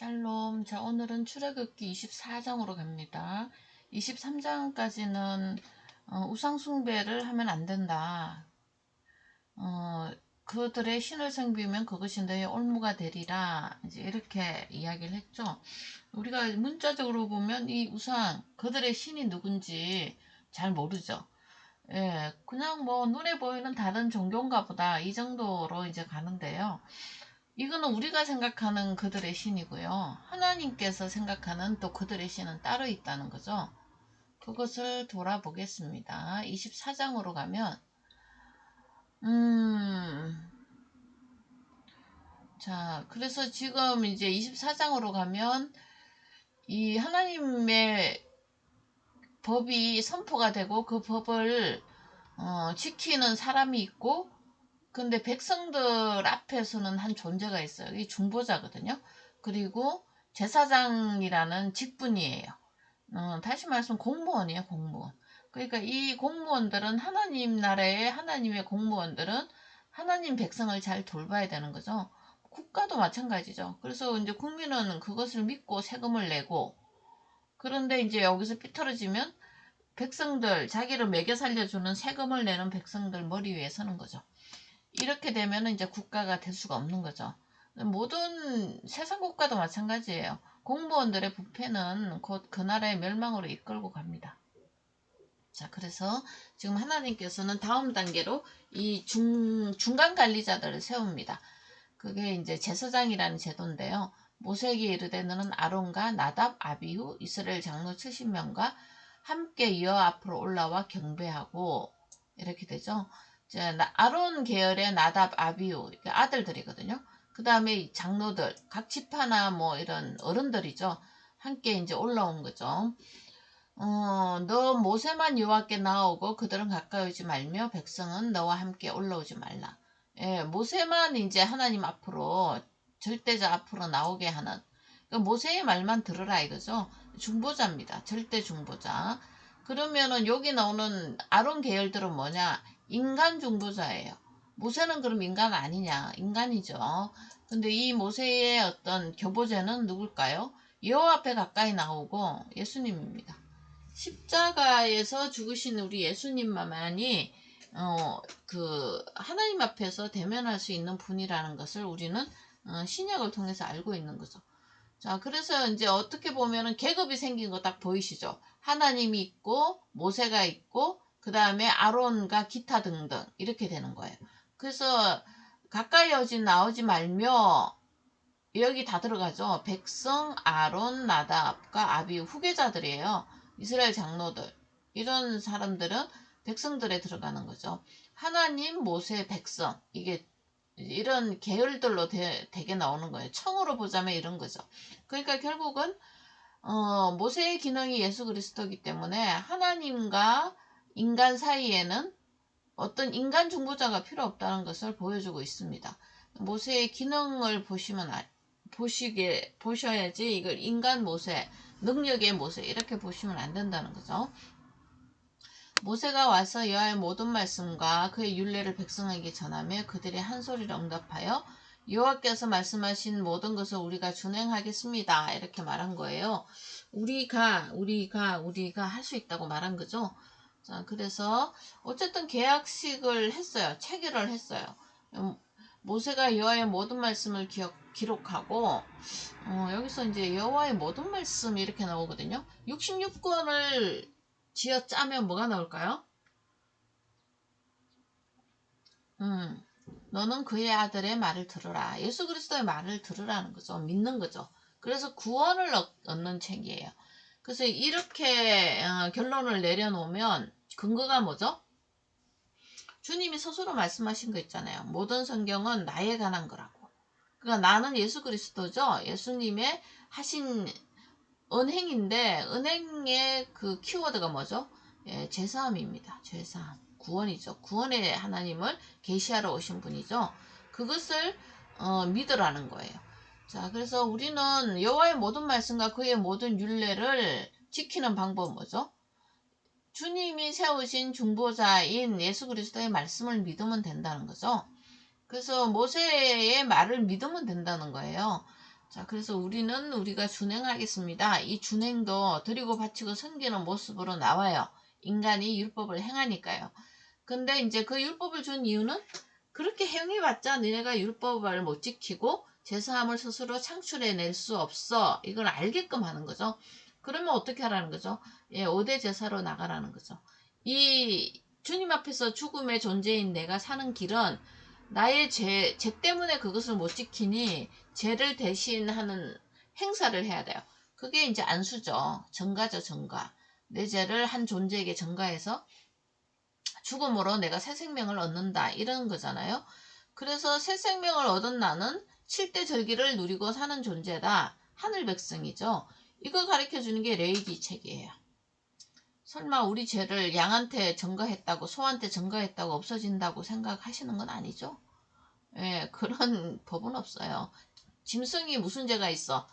샬롬. 자, 오늘은 출애굽기 24장으로 갑니다. 23장까지는 우상숭배를 하면 안 된다. 그들의 신을 섬기면 그것이 너의 올무가 되리라. 이제 이렇게 이야기를 했죠. 우리가 문자적으로 보면 이 우상, 그들의 신이 누군지 잘 모르죠. 예, 그냥 뭐 눈에 보이는 다른 종교인가 보다 이 정도로 이제 가는데요. 이거는 우리가 생각하는 그들의 신이고요. 하나님께서 생각하는 또 그들의 신은 따로 있다는 거죠. 그것을 돌아보겠습니다. 24장으로 가면 자, 그래서 지금 이제 24장으로 가면 이 하나님의 법이 선포가 되고 그 법을 지키는 사람이 있고, 근데 백성들 앞에서는 한 존재가 있어요. 이 중보자거든요. 그리고 제사장이라는 직분이에요. 다시 말해서 공무원이에요, 공무원. 그러니까 이 공무원들은 하나님 나라의 하나님의 공무원들은 하나님 백성을 잘 돌봐야 되는 거죠. 국가도 마찬가지죠. 그래서 이제 국민은 그것을 믿고 세금을 내고, 그런데 이제 여기서 삐뚤어지면 백성들, 자기를 먹여 살려주는 세금을 내는 백성들 머리 위에 서는 거죠. 이렇게 되면 이제 국가가 될 수가 없는 거죠. 모든 세상 국가도 마찬가지예요. 공무원들의 부패는 곧 그 나라의 멸망으로 이끌고 갑니다. 자, 그래서 지금 하나님께서는 다음 단계로 이 중간 관리자들을 세웁니다. 그게 이제 제사장이라는 제도인데요. 모세에게 이르되 너는 아론과 나답, 아비후, 이스라엘 장로 70명과 함께 여호와 앞으로 올라와 경배하고, 이렇게 되죠. 아론 계열의 나답, 아비후 아들들이거든요. 그 다음에 장로들, 각 지파나 뭐 이런 어른들이죠. 함께 이제 올라온 거죠. 너 모세만 여호와께 나오고 그들은 가까이 오지 말며 백성은 너와 함께 올라오지 말라. 예, 모세만 이제 하나님 앞으로, 절대자 앞으로 나오게 하는, 그러니까 모세의 말만 들으라 이거죠. 중보자입니다. 절대 중보자. 그러면은 여기 나오는 아론 계열들은 뭐냐? 인간 중보자예요. 모세는 그럼 인간 아니냐? 인간이죠. 근데 이 모세의 어떤 교보제는 누굴까요? 여호와 앞에 가까이 나오고 예수님입니다. 십자가에서 죽으신 우리 예수님만이 하나님 앞에서 대면할 수 있는 분이라는 것을 우리는 신약을 통해서 알고 있는 거죠. 자, 그래서 이제 어떻게 보면은 계급이 생긴 거 딱 보이시죠? 하나님이 있고 모세가 있고 그 다음에 아론과 기타 등등 이렇게 되는 거예요. 그래서 가까이 나오지 말며, 여기 다 들어가죠. 백성, 아론, 나답과 아비 후계자들이에요. 이스라엘 장로들. 이런 사람들은 백성들에 들어가는 거죠. 하나님, 모세, 백성. 이게 이런 계열들로 되게 나오는 거예요. 청으로 보자면 이런 거죠. 그러니까 결국은 모세의 기능이 예수 그리스도이기 때문에 하나님과 인간 사이에는 어떤 인간 중보자가 필요 없다는 것을 보여주고 있습니다. 모세의 기능을 보셔야지 이걸 인간 모세, 능력의 모세 이렇게 보시면 안 된다는 거죠. 모세가 와서 여호와의 모든 말씀과 그의 율례를 백성에게 전하며 그들의 한 소리를 응답하여 여호와께서 말씀하신 모든 것을 우리가 준행하겠습니다. 이렇게 말한 거예요. 우리가 할 수 있다고 말한 거죠. 자, 그래서 어쨌든 계약식을 했어요. 체결을 했어요. 모세가 여호와의 모든 말씀을 기록하고, 여기서 이제 여호와의 모든 말씀 이렇게 나오거든요. 66권을 지어 짜면 뭐가 나올까요? 너는 그의 아들의 말을 들으라. 예수 그리스도의 말을 들으라는 거죠. 믿는 거죠. 그래서 구원을 얻는 책이에요. 그래서 이렇게 결론을 내려놓으면 근거가 뭐죠? 주님이 스스로 말씀하신 거 있잖아요. 모든 성경은 나에 관한 거라고. 그러니까 나는 예수 그리스도죠. 예수님의 하신 은행인데, 은행의 그 키워드가 뭐죠? 예, 죄사함입니다. 죄사함. 구원이죠. 구원의 하나님을 계시하러 오신 분이죠. 그것을 믿으라는 거예요. 자, 그래서 우리는 여호와의 모든 말씀과 그의 모든 율례를 지키는 방법은 뭐죠? 주님이 세우신 중보자인 예수 그리스도의 말씀을 믿으면 된다는 거죠. 그래서 모세의 말을 믿으면 된다는 거예요. 자, 그래서 우리는 우리가 준행하겠습니다. 이 준행도 드리고 바치고 섬기는 모습으로 나와요. 인간이 율법을 행하니까요. 근데 이제 그 율법을 준 이유는 그렇게 행해봤자 너네가 율법을 못 지키고 제사함을 스스로 창출해낼 수 없어. 이걸 알게끔 하는 거죠. 그러면 어떻게 하라는 거죠? 예, 5대 제사로 나가라는 거죠. 이 주님 앞에서 죽음의 존재인 내가 사는 길은 나의 죄 때문에 그것을 못 지키니 죄를 대신하는 행사를 해야 돼요. 그게 이제 안수죠. 전가죠, 전가. 내 죄를 한 존재에게 전가해서 죽음으로 내가 새 생명을 얻는다. 이런 거잖아요. 그래서 새 생명을 얻은 나는 7대 절기를 누리고 사는 존재다. 하늘 백성이죠. 이걸 가르쳐주는 게 레위기 책이에요. 설마 우리 죄를 양한테 전가했다고 소한테 전가했다고 없어진다고 생각하시는 건 아니죠? 예, 그런 법은 없어요. 짐승이 무슨 죄가 있어?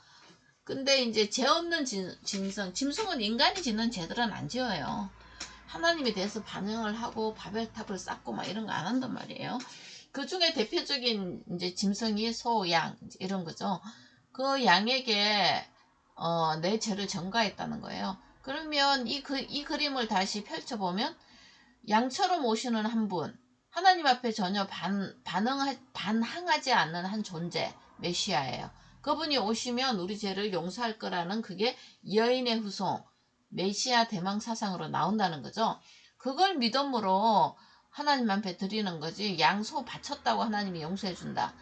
근데 이제 죄 없는 짐승은 인간이 짓는 죄들은 안 지어요. 하나님에 대해서 반응을 하고 바벨탑을 쌓고 막 이런 거 안 한단 말이에요. 그 중에 대표적인 이제 짐승이 소, 양 이런 거죠. 그 양에게 내 죄를 전가했다는 거예요. 그러면 이 그림을 다시 펼쳐보면 양처럼 오시는 한 분, 하나님 앞에 전혀 반항하지 않는 한 존재, 메시아예요. 그분이 오시면 우리 죄를 용서할 거라는 그게 여인의 후손, 메시아 대망 사상으로 나온다는 거죠. 그걸 믿음으로 하나님 앞에 드리는 거지 양소 바쳤다고 하나님이 용서해 준다.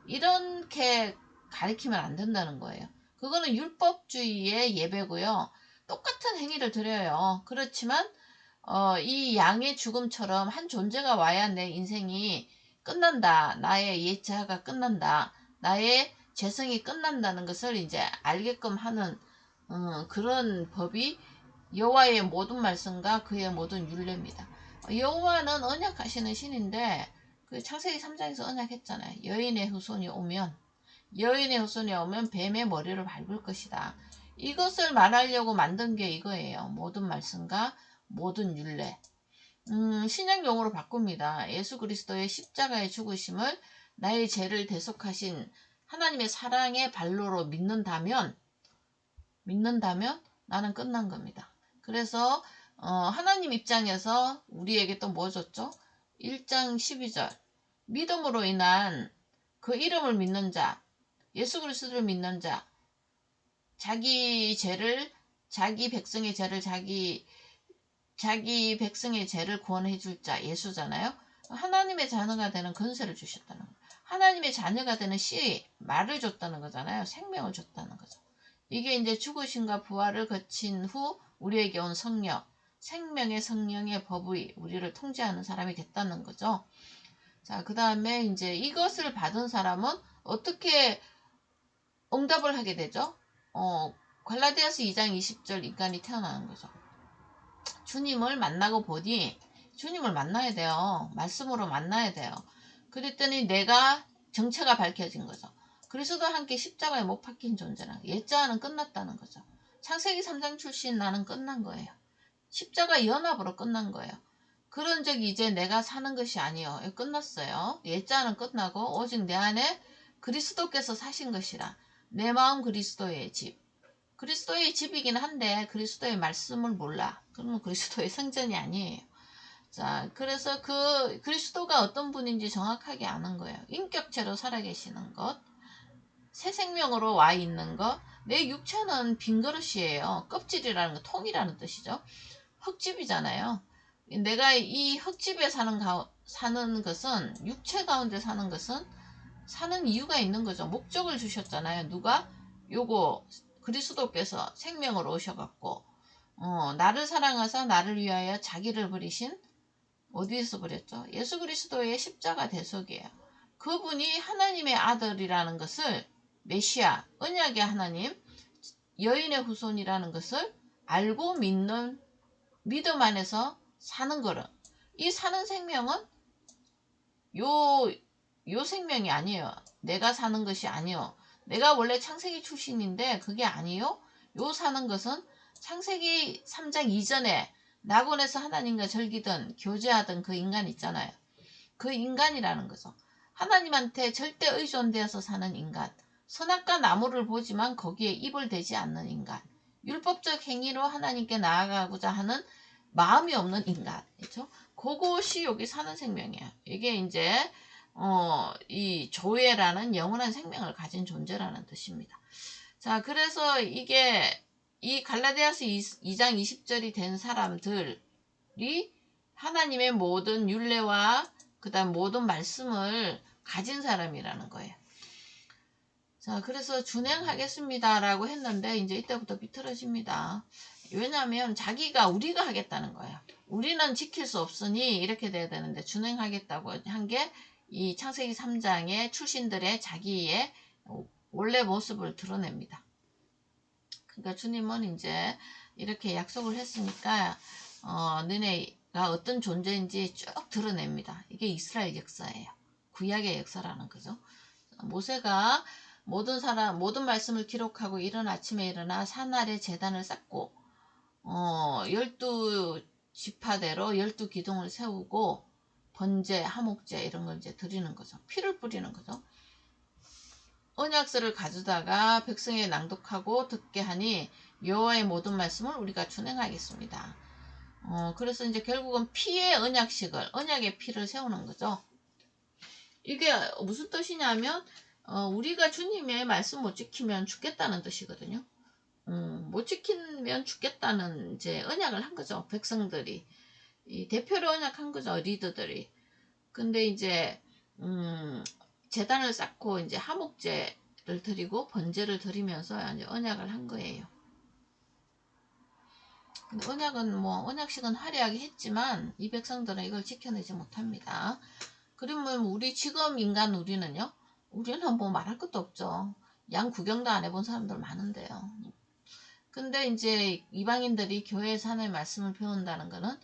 이렇게 가리키면 안 된다는 거예요. 그거는 율법주의의 예배고요. 똑같은 행위를 드려요. 그렇지만 이 양의 죽음처럼 한 존재가 와야 내 인생이 끝난다. 나의 옛자가 끝난다. 나의 재성이 끝난다는 것을 이제 알게끔 하는 그런 법이 여호와의 모든 말씀과 그의 모든 율례입니다. 여호와는 언약하시는 신인데 그 창세기 3장에서 언약했잖아요. 여인의 후손이 오면 뱀의 머리를 밟을 것이다. 이것을 말하려고 만든 게 이거예요. 모든 말씀과 모든 율례. 신약용어로 바꿉니다. 예수 그리스도의 십자가의 죽으심을 나의 죄를 대속하신 하나님의 사랑의 발로로 믿는다면 나는 끝난 겁니다. 그래서 하나님 입장에서 우리에게 또 뭐 줬죠? 1장 12절 믿음으로 인한 그 이름을 믿는 자, 예수 그리스도를 믿는 자, 자기 백성의 죄를 자기 백성의 죄를 구원해 줄 자, 예수잖아요. 하나님의 자녀가 되는 권세를 주셨다는 거예요. 하나님의 자녀가 되는 말을 줬다는 거잖아요. 생명을 줬다는 거죠. 이게 이제 죽으심과 부활을 거친 후 우리에게 온 성령, 생명의 성령의 법의 우리를 통제하는 사람이 됐다는 거죠. 자, 그 다음에 이제 이것을 받은 사람은 어떻게 응답을 하게 되죠? 갈라디아서 2장 20절 인간이 태어나는 거죠. 주님을 만나고 보니 주님을 만나야 돼요. 말씀으로 만나야 돼요. 그랬더니 내가 정체가 밝혀진 거죠. 그리스도와 함께 십자가에 못 박힌 존재라. 옛자는 끝났다는 거죠. 창세기 3장 출신 나는 끝난 거예요. 십자가 연합으로 끝난 거예요. 그런 적이 이제 내가 사는 것이 아니요. 끝났어요. 옛자는 끝나고 오직 내 안에 그리스도께서 사신 것이라. 내 마음 그리스도의 집. 그리스도의 집이긴 한데 그리스도의 말씀을 몰라. 그러면 그리스도의 성전이 아니에요. 자, 그래서 그 그리스도가 어떤 분인지 정확하게 아는 거예요. 인격체로 살아계시는 것, 새 생명으로 와 있는 것. 내 육체는 빈 그릇이에요. 껍질이라는 거, 통이라는 뜻이죠. 흙집이잖아요. 내가 이 흙집에 사는 것은, 육체 가운데 사는 것은 사는 이유가 있는 거죠. 목적을 주셨잖아요. 누가? 요거 그리스도께서 생명으로 오셔갖고 나를 사랑하사 나를 위하여 자기를 버리신, 어디에서 버렸죠? 예수 그리스도의 십자가 대속이에요. 그분이 하나님의 아들이라는 것을, 메시아, 언약의 하나님, 여인의 후손이라는 것을 알고 믿는 믿음 안에서 사는 거를, 이 사는 생명은 요 생명이 아니에요. 내가 사는 것이 아니요. 내가 원래 창세기 출신인데 그게 아니요. 요 사는 것은 창세기 3장 이전에 낙원에서 하나님과 절기든 교제하던 그 인간 있잖아요. 그 인간이라는 거죠. 하나님한테 절대 의존되어서 사는 인간. 선악과 나무를 보지만 거기에 입을 대지 않는 인간. 율법적 행위로 하나님께 나아가고자 하는 마음이 없는 인간. 그렇죠? 그것이 여기 사는 생명이에요. 이게 이제 이 조회라는 영원한 생명을 가진 존재라는 뜻입니다. 자, 그래서 이게 이 갈라디아서 2장 20절이 된 사람들이 하나님의 모든 율례와 그다음 모든 말씀을 가진 사람이라는 거예요. 자, 그래서 준행하겠습니다라고 했는데 이제 이때부터 비틀어집니다. 왜냐하면 자기가 우리가 하겠다는 거예요. 우리는 지킬 수 없으니 이렇게 돼야 되는데 준행하겠다고 한 게 이 창세기 3장의 출신들의 자기의 원래 모습을 드러냅니다. 그러니까 주님은 이제 이렇게 약속을 했으니까 너네가 어떤 존재인지 쭉 드러냅니다. 이게 이스라엘 역사예요. 구약의 역사라는 거죠. 모세가 모든 말씀을 기록하고 이른 아침에 일어나 산 아래 제단을 쌓고 12지파대로 12기둥을 세우고 번제, 하목제 이런 걸 이제 드리는 거죠. 피를 뿌리는 거죠. 언약서를 가져다가 백성에게 낭독하고 듣게 하니 여호와의 모든 말씀을 우리가 준행하겠습니다. 그래서 이제 결국은 피의 언약의 피를 세우는 거죠. 이게 무슨 뜻이냐면 우리가 주님의 말씀 못 지키면 죽겠다는 뜻이거든요. 못 지키면 죽겠다는 이제 언약을 한 거죠. 백성들이 이 대표로 언약한 거죠. 리더들이. 근데 이제 제단을 쌓고 이제 하목제를 드리고 번제를 드리면서 이제 언약을 한 거예요. 근데 언약식은 화려하게 했지만 이 백성들은 이걸 지켜내지 못합니다. 그러면 우리 지금 인간 우리는요? 우리는 뭐 말할 것도 없죠. 양 구경도 안 해본 사람들 많은데요. 근데 이제 이방인들이 교회에서 하나님의 말씀을 배운다는 거는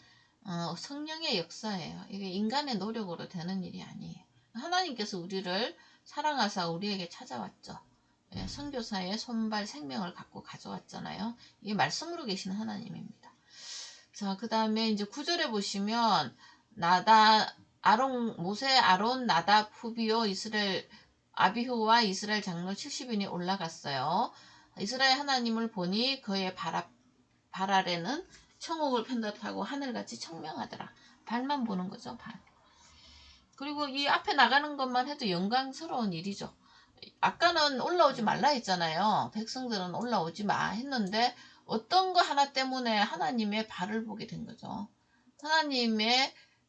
성령의 역사예요. 이게 인간의 노력으로 되는 일이 아니에요. 하나님께서 우리를 사랑하사 우리에게 찾아왔죠. 예, 선교사의 손발 생명을 갖고 가져왔잖아요. 이게 말씀으로 계신 하나님입니다. 자, 그 다음에 이제 9절에 보시면 모세, 아론, 나답, 후비오, 아비후와 이스라엘 장로 70인이 올라갔어요. 이스라엘 하나님을 보니 그의 발 아래는 청옥을 편듯하고 하늘같이 청명하더라. 발만 보는 거죠, 발. 그리고 이 앞에 나가는 것만 해도 영광스러운 일이죠. 아까는 올라오지 말라 했잖아요. 백성들은 올라오지 마 했는데 어떤 거 하나 때문에 하나님의 발을 보게 된 거죠.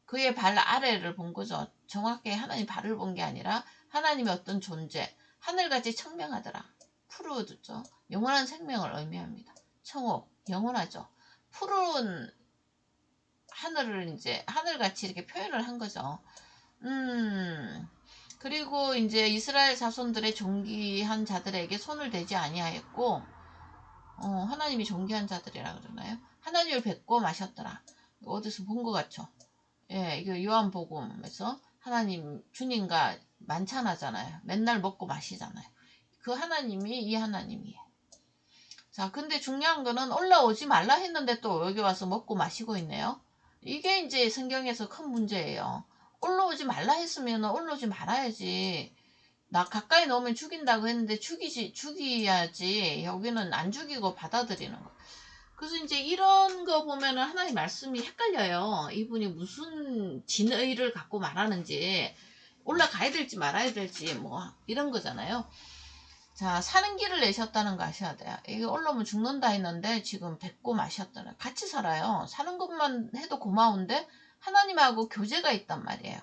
그의 발 아래를 본 거죠. 정확하게 하나님 발을 본 게 아니라 하나님의 어떤 존재, 하늘같이 청명하더라. 푸르죠. 영원한 생명을 의미합니다. 청옥, 영원하죠. 푸른 하늘을 이제 하늘같이 이렇게 표현을 한 거죠. 그리고 이제 이스라엘 자손들의 존귀한 자들에게 손을 대지 아니하였고, 하나님이 존귀한 자들이라 그러나요? 하나님을 뵙고 마셨더라. 어디서 본 것 같죠? 예, 이거 요한복음에서 하나님, 주님과 만찬하잖아요. 맨날 먹고 마시잖아요. 그 하나님이 이 하나님이에요. 자, 근데 중요한 거는 올라오지 말라 했는데 또 여기 와서 먹고 마시고 있네요. 이게 이제 성경에서 큰 문제예요. 올라오지 말라 했으면 올라오지 말아야지. 나 가까이 넣으면 죽인다고 했는데 죽이야지. 여기는 안 죽이고 받아들이는 거. 그래서 이제 이런 거 보면은 하나님 말씀이 헷갈려요. 이분이 무슨 진의를 갖고 말하는지, 올라가야 될지 말아야 될지 뭐 이런 거잖아요. 자, 사는 길을 내셨다는 거 아셔야 돼요. 이게 올라오면 죽는다 했는데 지금 뱉고 마셨다는, 같이 살아요. 사는 것만 해도 고마운데 하나님하고 교제가 있단 말이에요.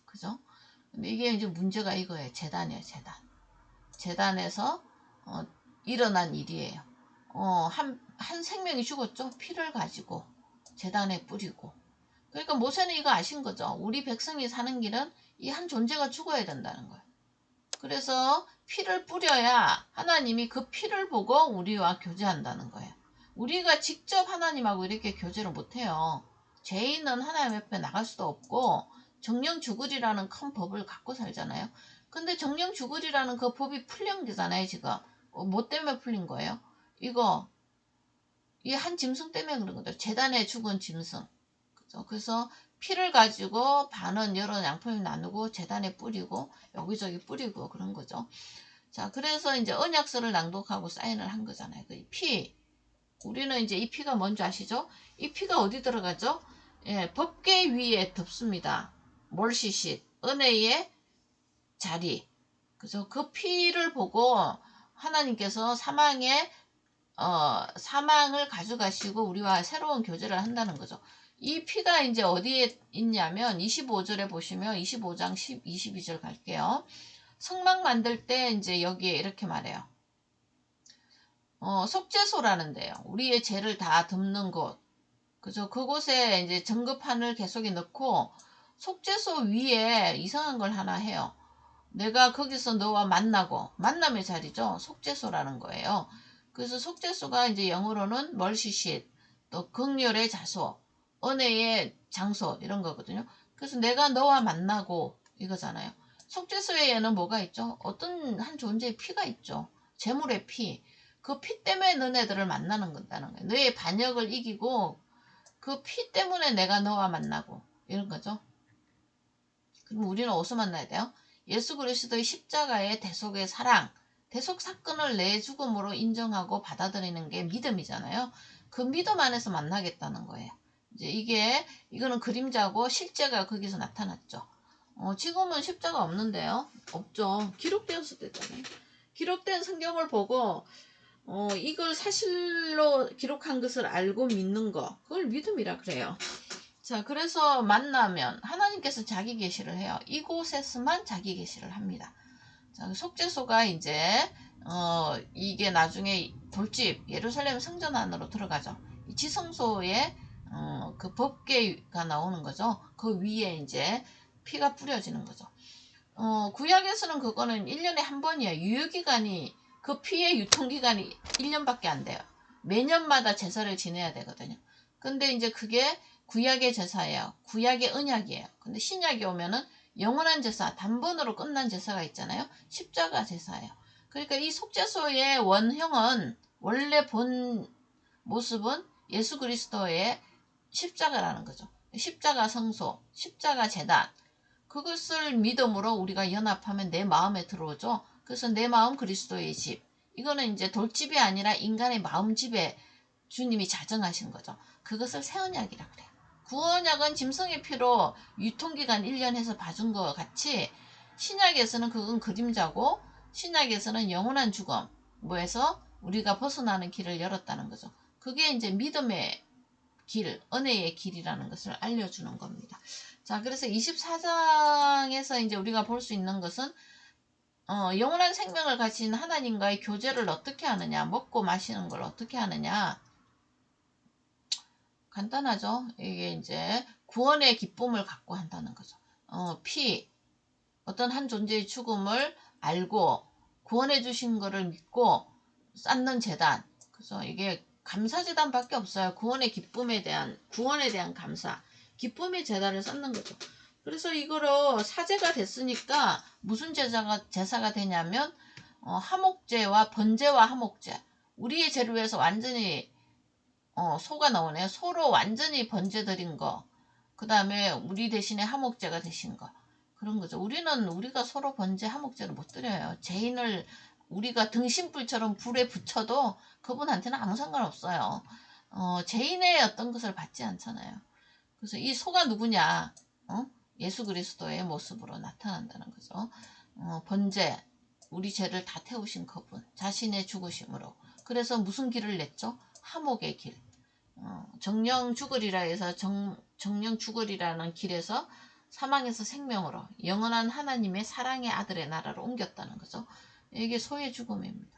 그죠? 근데 이게 이제 문제가 이거예요. 재단이에요, 재단. 재단에서 일어난 일이에요. 한 생명이 죽었죠. 피를 가지고 재단에 뿌리고. 그러니까 모세는 이거 아신 거죠. 우리 백성이 사는 길은 이 한 존재가 죽어야 된다는 거예요. 그래서 피를 뿌려야 하나님이 그 피를 보고 우리와 교제한다는 거예요. 우리가 직접 하나님하고 이렇게 교제를 못해요. 죄인은 하나님 옆에 나갈 수도 없고 정령 죽으리라는 큰 법을 갖고 살잖아요. 근데 정령 죽으리라는 그 법이 풀린 거잖아요, 지금. 뭐 때문에 풀린 거예요? 이 한 짐승 때문에 그런 거죠. 재단에 죽은 짐승. 그죠? 그래서 피를 가지고 반은 여러 양푼에 나누고 제단에 뿌리고 여기저기 뿌리고 그런 거죠. 자, 그래서 이제 언약서를 낭독하고 사인을 한 거잖아요. 그 피. 우리는 이제 이 피가 뭔지 아시죠? 이 피가 어디 들어가죠? 예, 법궤 위에 덮습니다. 몰시쉿, 은혜의 자리. 그래서 그 피를 보고 하나님께서 사망을 가져가시고 우리와 새로운 교제를 한다는 거죠. 이 피가 이제 어디에 있냐면 25절에 보시면 25장 22절 갈게요. 성막 만들 때 이제 여기에 이렇게 말해요. 속죄소라는 데요. 우리의 죄를 다 덮는 곳. 그죠? 그곳에 이제 전급판을 계속에 넣고 속죄소 위에 이상한 걸 하나 해요. 내가 거기서 너와 만나고 만남의 자리죠. 속죄소라는 거예요. 그래서 속죄소가 이제 영어로는 멀시쉿, 또 극렬의 자소, 은혜의 장소 이런 거거든요. 그래서 내가 너와 만나고 이거잖아요. 속죄소에는 뭐가 있죠? 어떤 한 존재의 피가 있죠. 재물의 피. 그 피 때문에 너네들을 만나는 건다는 거예요. 너의 반역을 이기고 그 피 때문에 내가 너와 만나고 이런 거죠. 그럼 우리는 어디서 만나야 돼요? 예수 그리스도의 십자가의 대속의 사랑, 대속 사건을 내 죽음으로 인정하고 받아들이는 게 믿음이잖아요. 그 믿음 안에서 만나겠다는 거예요. 이제 이거는 그림자고 실제가 거기서 나타났죠. 지금은 십자가 없는데요. 없죠. 기록되었을 때잖아요. 기록된 성경을 보고 이걸 사실로 기록한 것을 알고 믿는 거, 그걸 믿음이라 그래요. 자, 그래서 만나면 하나님께서 자기 계시를 해요. 이곳에서만 자기 계시를 합니다. 자, 속죄소가 이제 이게 나중에 돌집 예루살렘 성전 안으로 들어가죠. 지성소에 그 법궤가 나오는 거죠. 그 위에 이제 피가 뿌려지는 거죠. 구약에서는 그거는 1년에 한 번이에요. 유효기간이 그 피의 유통기간이 1년밖에 안 돼요. 매년마다 제사를 지내야 되거든요. 근데 이제 그게 구약의 제사예요. 구약의 언약이에요. 근데 신약이 오면은 영원한 제사, 단번으로 끝난 제사가 있잖아요. 십자가 제사예요. 그러니까 이 속죄소의 원형은 원래 본 모습은 예수 그리스도의 십자가라는 거죠. 십자가 성소, 십자가 제단. 그것을 믿음으로 우리가 연합하면 내 마음에 들어오죠. 그래서 내 마음 그리스도의 집. 이거는 이제 돌집이 아니라 인간의 마음집에 주님이 자정하신 거죠. 그것을 새 언약이라 그래요. 구언약은 짐승의 피로 유통기간 1년 해서 봐준 것 같이 신약에서는 그건 그림자고 신약에서는 영원한 죽음 뭐해서 우리가 벗어나는 길을 열었다는 거죠. 그게 이제 믿음의 길, 은혜의 길이라는 것을 알려주는 겁니다. 자, 그래서 24장에서 이제 우리가 볼 수 있는 것은 영원한 생명을 가진 하나님과의 교제를 어떻게 하느냐, 먹고 마시는 걸 어떻게 하느냐. 간단하죠. 이게 이제 구원의 기쁨을 갖고 한다는 거죠. 어떤 한 존재의 죽음을 알고 구원해 주신 것을 믿고 쌓는 제단. 그래서 이게 감사제단밖에 없어요. 구원의 구원에 대한 감사. 기쁨의 제단을 쌓는 거죠. 그래서 이거로 사제가 됐으니까 무슨 제사가 되냐면 화목제와 번제와 화목제. 우리의 죄를 위해서 완전히 소가 나오네요. 소로 완전히 번제 드린 거. 그 다음에 우리 대신에 화목제가 되신 거. 그런 거죠. 우리가 서로 번제 화목제를 못 드려요. 죄인을 우리가 등신불처럼 불에 붙여도 그분한테는 아무 상관없어요. 죄인의 어떤 것을 받지 않잖아요. 그래서 이 소가 누구냐? 예수 그리스도의 모습으로 나타난다는 거죠. 번제, 우리 죄를 다 태우신 그분, 자신의 죽으심으로. 그래서 무슨 길을 냈죠? 화목의 길. 정령 죽으리라 해서 정령 죽으리라는 길에서 사망에서 생명으로 영원한 하나님의 사랑의 아들의 나라로 옮겼다는 거죠. 이게 소의 죽음입니다.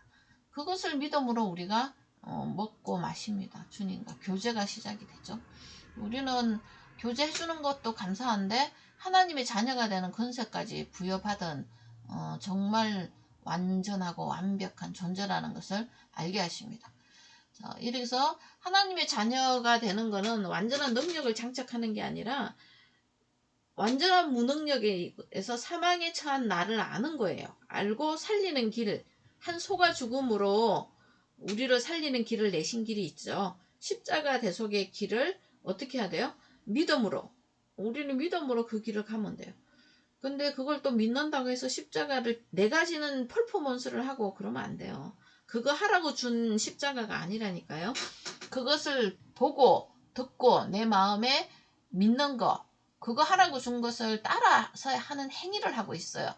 그것을 믿음으로 우리가 먹고 마십니다. 주님과 교제가 시작이 되죠. 우리는 교제해주는 것도 감사한데 하나님의 자녀가 되는 권세까지 부여받은 정말 완전하고 완벽한 존재라는 것을 알게 하십니다. 자, 이래서 하나님의 자녀가 되는 것은 완전한 능력을 장착하는 게 아니라 완전한 무능력에서 사망에 처한 나를 아는 거예요. 알고 살리는 길, 한 소가 죽음으로 우리를 살리는 길을 내신 길이 있죠. 십자가 대속의 길을 어떻게 해야 돼요? 믿음으로. 우리는 믿음으로 그 길을 가면 돼요. 근데 그걸 또 믿는다고 해서 십자가를 내가 지는 퍼포먼스를 하고 그러면 안 돼요. 그거 하라고 준 십자가가 아니라니까요. 그것을 보고 듣고 내 마음에 믿는 거, 그거 하라고 준 것을 따라서 하는 행위를 하고 있어요.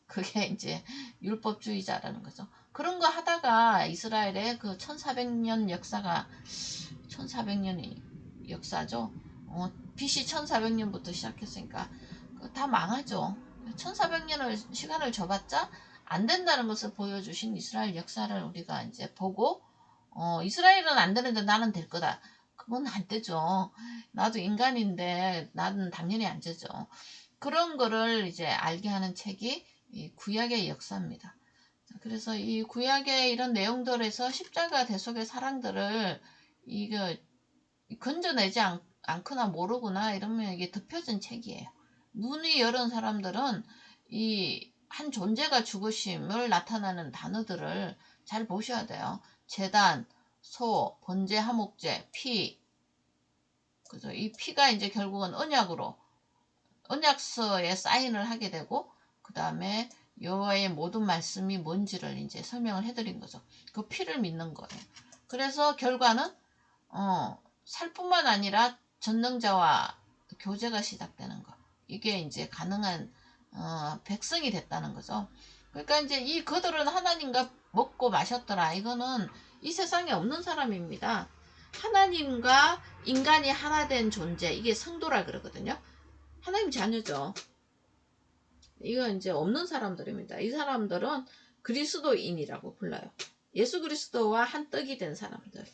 그게 이제 율법주의자라는 거죠. 그런 거 하다가 이스라엘의 그 1400년 역사가 1400년이 역사죠. BC 1400년부터 시작했으니까 다 망하죠. 1400년을 시간을 줘봤자 안 된다는 것을 보여주신 이스라엘 역사를 우리가 이제 보고 이스라엘은 안 되는데 나는 될 거다. 그건 안 되죠. 나도 인간인데 나는 당연히 안 되죠. 그런 거를 이제 알게 하는 책이 이 구약의 역사입니다. 그래서 이 구약의 이런 내용들에서 십자가 대속의 사랑들을 이거 건져내지 않거나 모르거나 이러면 이게 덮여진 책이에요. 눈이 여는 사람들은 이 한 존재가 죽으심을 나타나는 단어들을 잘 보셔야 돼요. 제단, 소, 번제, 화목제, 피. 그죠? 이 피가 이제 결국은 언약서에 사인을 하게 되고, 그 다음에 여호와의 모든 말씀이 뭔지를 이제 설명을 해드린 거죠. 그 피를 믿는 거예요. 그래서 결과는 살뿐만 아니라 전능자와 교제가 시작되는 거. 이게 이제 가능한 백성이 됐다는 거죠. 그러니까 이제 이 그들은 하나님과 먹고 마셨더라. 이거는 이 세상에 없는 사람입니다. 하나님과 인간이 하나 된 존재. 이게 성도라 그러거든요. 하나님 자녀죠. 이건 이제 없는 사람들입니다. 이 사람들은 그리스도인이라고 불러요. 예수 그리스도와 한 떡이 된 사람들.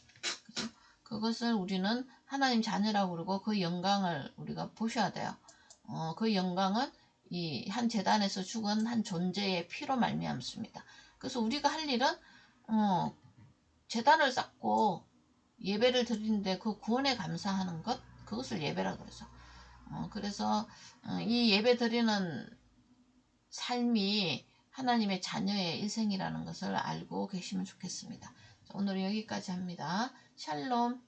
그죠? 그것을 우리는 하나님 자녀라고 그러고 그 영광을 우리가 보셔야 돼요. 그 영광은 이 한 재단에서 죽은 한 존재의 피로 말미암습니다. 그래서 우리가 할 일은 재단을 쌓고 예배를 드리는데 그 구원에 감사하는 것, 그것을 예배라고 그러죠. 그래서 이 예배 드리는 삶이 하나님의 자녀의 일생이라는 것을 알고 계시면 좋겠습니다. 오늘 여기까지 합니다. 샬롬.